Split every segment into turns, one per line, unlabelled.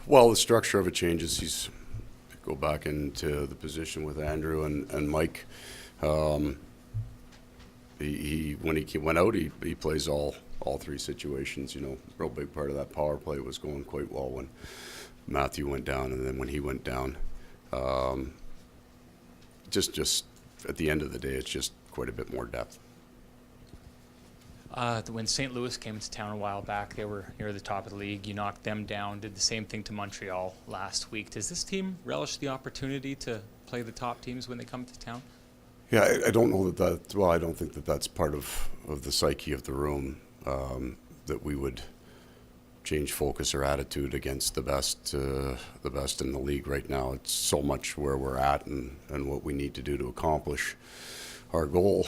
Well, the structure of it changes. He's go back into the position with Andrew and Mike. He when he went out, he plays all three situations. You know, real big part of that power play was going quite well when Matthew went down, and then when he went down, just at the end of the day, it's just quite a bit more depth.
When St. Louis came into town a while back, they were near the top of the league. You knocked them down, did the same thing to Montreal last week. Does this team relish the opportunity to play the top teams when they come to town?
Yeah, I don't know well, I don't think that's part of the psyche of the room, that we would change focus or attitude against the best in the league right now. It's so much where we're at and what we need to do to accomplish our goal.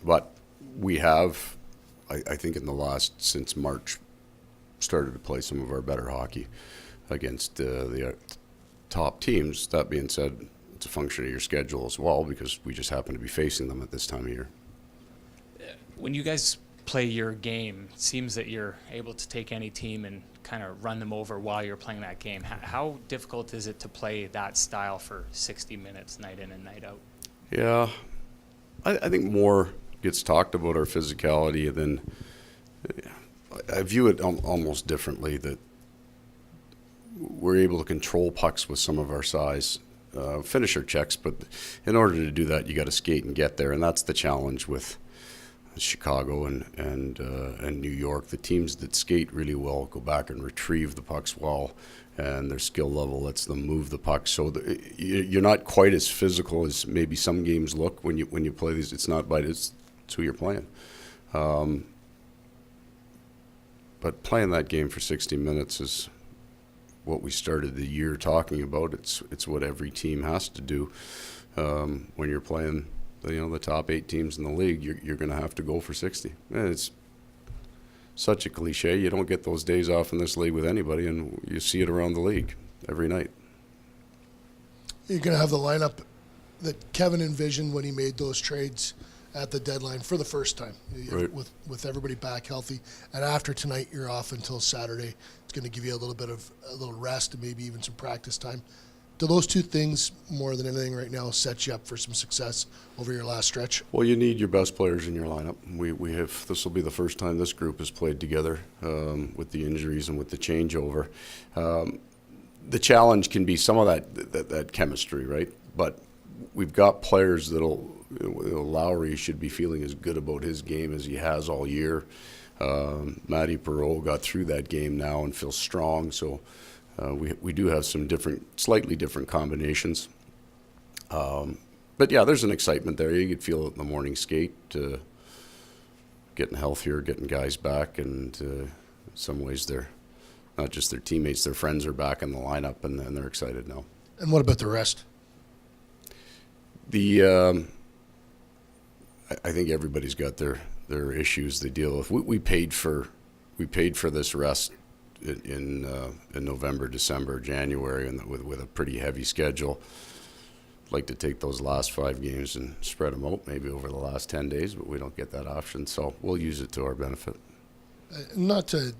But we have, I think since March, started to play some of our better hockey against the top teams. That being said, it's a function of your schedule as well, because we just happen to be facing them at this time of year.
When you guys play your game, it seems that you're able to take any team and kind of run them over while you're playing that game. How difficult is it to play that style for 60 minutes night in and night out?
Yeah, I think more gets talked about our physicality than I view it almost differently, that we're able to control pucks with some of our size, finish our checks, but in order to do that, you got to skate and get there, and that's the challenge with Chicago and New York. The teams that skate really well go back and retrieve the pucks well, and their skill level lets them move the puck. So you're not quite as physical as maybe some games look when you play these. It's not by it's who you're playing. But playing that game for 60 minutes is what we started the year talking about. It's what every team has to do when you're playing. The top 8 teams in the league. You're going to have to go for 60. And it's such a cliche. You don't get those days off in this league with anybody, and you see it around the league every night.
You're going to have the lineup that Kevin envisioned when he made those trades at the deadline for the first time,
right,
with everybody back healthy. And after tonight, you're off until Saturday. It's going to give you a little rest and maybe even some practice time. Do those two things, more than anything right now, set you up for some success over your last stretch?
Well, you need your best players in your lineup. We have, this will be the first time this group has played together with the injuries and with the changeover. The challenge can be some of that chemistry, right? But we've got players Lowry should be feeling as good about his game as he has all year. Matty Perreault got through that game now and feels strong, so we do have some slightly different combinations. But yeah, there's an excitement there. You could feel it in the morning skate, getting healthier, getting guys back, and in some ways they're not just their teammates, their friends are back in the lineup, and they're excited now.
And what about the rest?
I think everybody's got their issues they deal with. We paid for this rest in November, December, January, and with a pretty heavy schedule. I'd like to take those last 5 games and spread them out maybe over the last 10 days, but we don't get that option, so we'll use it to our benefit.
Not to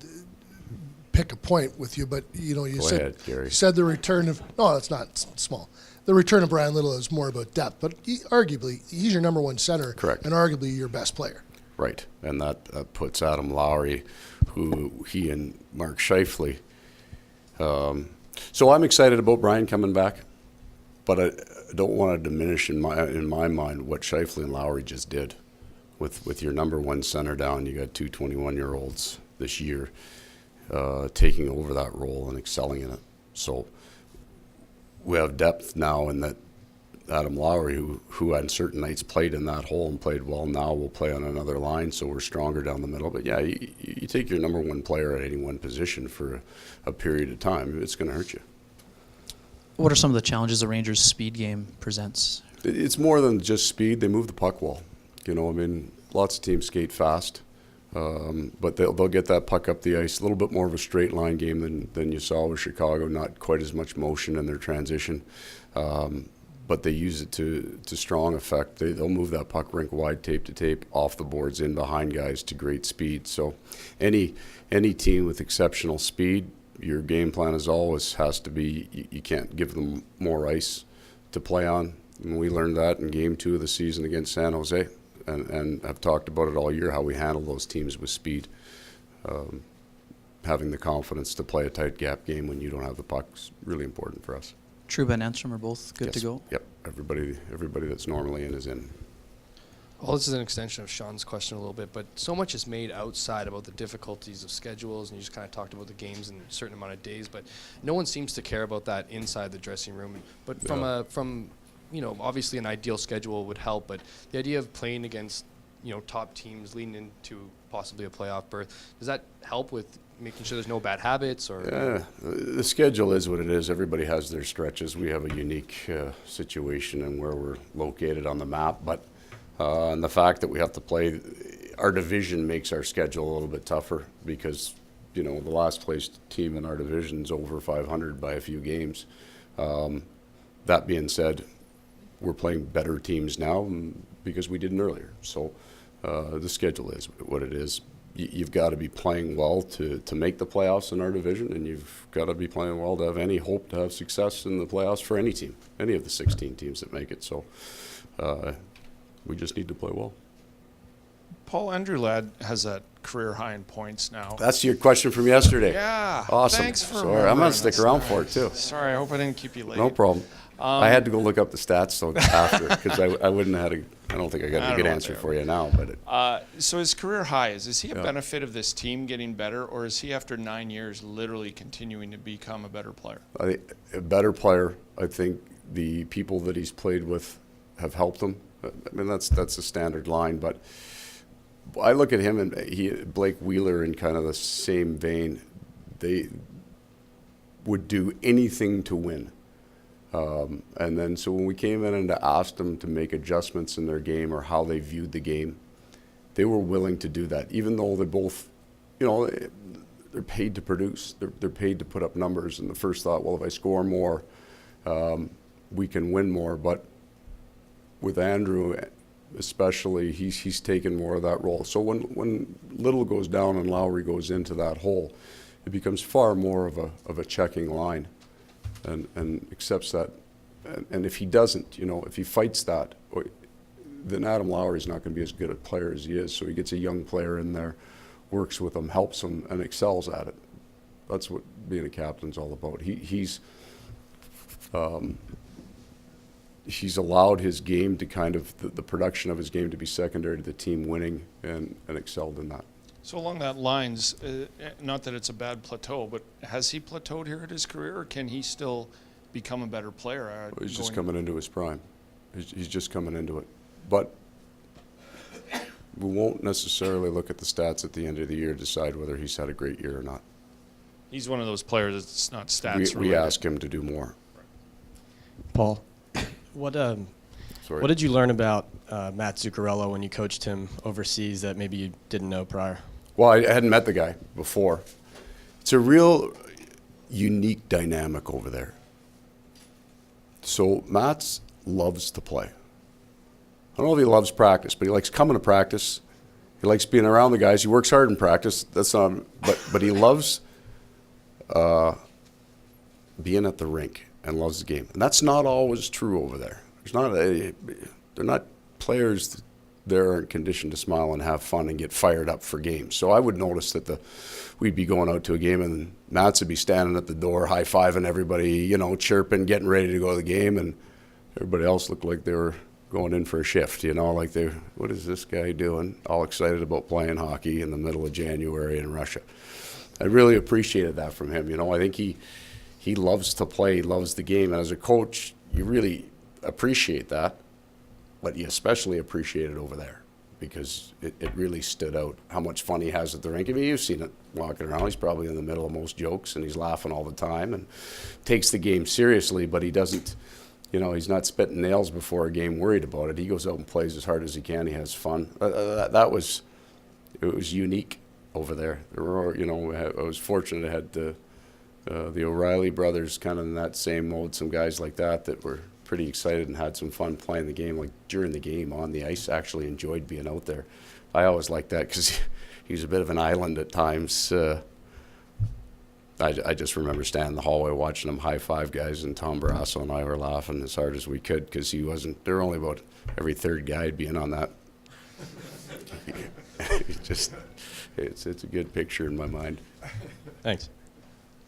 pick a point with you, but
Go ahead, Gary.
You said the return of it's not small. The return of Brian Little is more about depth, but arguably he's your number one center,
correct,
and arguably your best player.
Right, and that puts Adam Lowry, who he and Mark Scheifele. So I'm excited about Brian coming back, but I don't want to diminish in my mind what Scheifele and Lowry just did with your number one center down. You got 2 21-year-olds this year taking over that role and excelling in it. So we have depth now in that Adam Lowry, who on certain nights played in that hole and played well, now will play on another line, so we're stronger down the middle. But yeah, you take your number one player at any one position for a period of time, it's going to hurt you.
What are some of the challenges the Rangers' speed game presents?
It's more than just speed. They move the puck well. Lots of teams skate fast, but they'll get that puck up the ice. A little bit more of a straight line game than you saw with Chicago. Not quite as much motion in their transition, but they use it to strong effect. They'll move that puck rink wide, tape to tape, off the boards, in behind guys to great speed. So any team with exceptional speed your game plan is always has to be you can't give them more ice to play on. And we learned that in Game 2 of the season against San Jose, and I've talked about it all year how we handle those teams with speed. Having the confidence to play a tight gap game when you don't have the puck is really important for us.
Trouba and Enstrom are both good to
Yes.
go?
Yep, everybody that's normally in is in.
Well, this is an extension of Sean's question a little bit, but so much is made outside about the difficulties of schedules, and you just kind of talked about the games in a certain amount of days, but no one seems to care about that inside the dressing room. But from obviously an ideal schedule would help, but the idea of playing against, top teams leading into possibly a playoff berth, does that help with making sure there's no bad habits? Or
Yeah, the schedule is what it is. Everybody has their stretches. We have a unique situation and where we're located on the map, but and the fact that we have to play, our division makes our schedule a little bit tougher because, the last placed team in our division is over 500 by a few games. That being said, we're playing better teams now because we didn't earlier. So the schedule is what it is. You've got to be playing well to make the playoffs in our division, and you've got to be playing well to have any hope to have success in the playoffs for any team, any of the 16 teams that make it. So we just need to play well.
Paul, Andrew Ladd has a career high in points now.
That's your question from yesterday.
Yeah.
Awesome.
Thanks for
Sorry, I'm
remembering.
going to stick
That's
around
nice.
for it, too.
Sorry, I hope I didn't keep you late.
No problem. I had to go look up the stats though after because I wouldn't have had I don't think I got
I
a
don't
good
know
answer
what
for you now. But
So his career highs, is he a
Yeah.
benefit of this team getting better, or is he, after 9 years, literally continuing to become a better player?
a better player. I think the people that he's played with have helped him. I mean, that's a standard line, but I look at him and Blake Wheeler in kind of the same vein. They would do anything to win. And then so when we came in and asked them to make adjustments in their game or how they viewed the game, they were willing to do that, even though they both, they're paid to produce. They're paid to put up numbers. And the first thought, well, if I score more, we can win more. But with Andrew, especially, he's taken more of that role. So when Little goes down and Lowry goes into that hole, it becomes far more of a checking line, and accepts that. And if he doesn't, if he fights that, then Adam Lowry's not going to be as good a player as he is. So he gets a young player in there, works with him, helps him, and excels at it. That's what being a captain's all about. He's allowed his game to kind of, the production of his game to be secondary to the team winning, and excelled in that.
So along that lines, not that it's a bad plateau, but has he plateaued here at his career, or can he still become a better player?
He's just coming into his prime. He's just coming into it. But we won't necessarily look at the stats at the end of the year to decide whether he's had a great year or not.
He's one of those players that's not stats
We
related.
ask him to do more.
Paul, what
Sorry.
did you learn about Matt Zuccarello when you coached him overseas that maybe you didn't know prior?
Well, I hadn't met the guy before. It's a real unique dynamic over there. So Matt loves to play. I don't know if he loves practice, but he likes coming to practice. He likes being around the guys. He works hard in practice. That's not, but he loves being at the rink and loves the game. And that's not always true over there. They're not players there aren't conditioned to smile and have fun and get fired up for games. So I would notice that we'd be going out to a game and Mats would be standing at the door high-fiving everybody, chirping, getting ready to go to the game, and everybody else looked like they were going in for a shift, like what is this guy doing? All excited about playing hockey in the middle of January in Russia. I really appreciated that from him. I think he loves to play, he loves the game, and as a coach, you really appreciate that. But you especially appreciate it over there because it really stood out how much fun he has at the rink. I mean, you've seen it walking around. He's probably in the middle of most jokes, and he's laughing all the time and takes the game seriously, but he doesn't, he's not spitting nails before a game worried about it. He goes out and plays as hard as he can. He has fun. It was unique over there. There were, I was fortunate I had the O'Reilly brothers kind of in that same mode, some guys like that were pretty excited and had some fun playing the game, like during the game on the ice. Actually enjoyed being out there. I always liked that because he was a bit of an island at times. I I just remember standing in the hallway watching him high five guys, and Tom Barrasso and I were laughing as hard as we could because he wasn't. There were only about every third guy being on that. It's a good picture in my mind.
Thanks.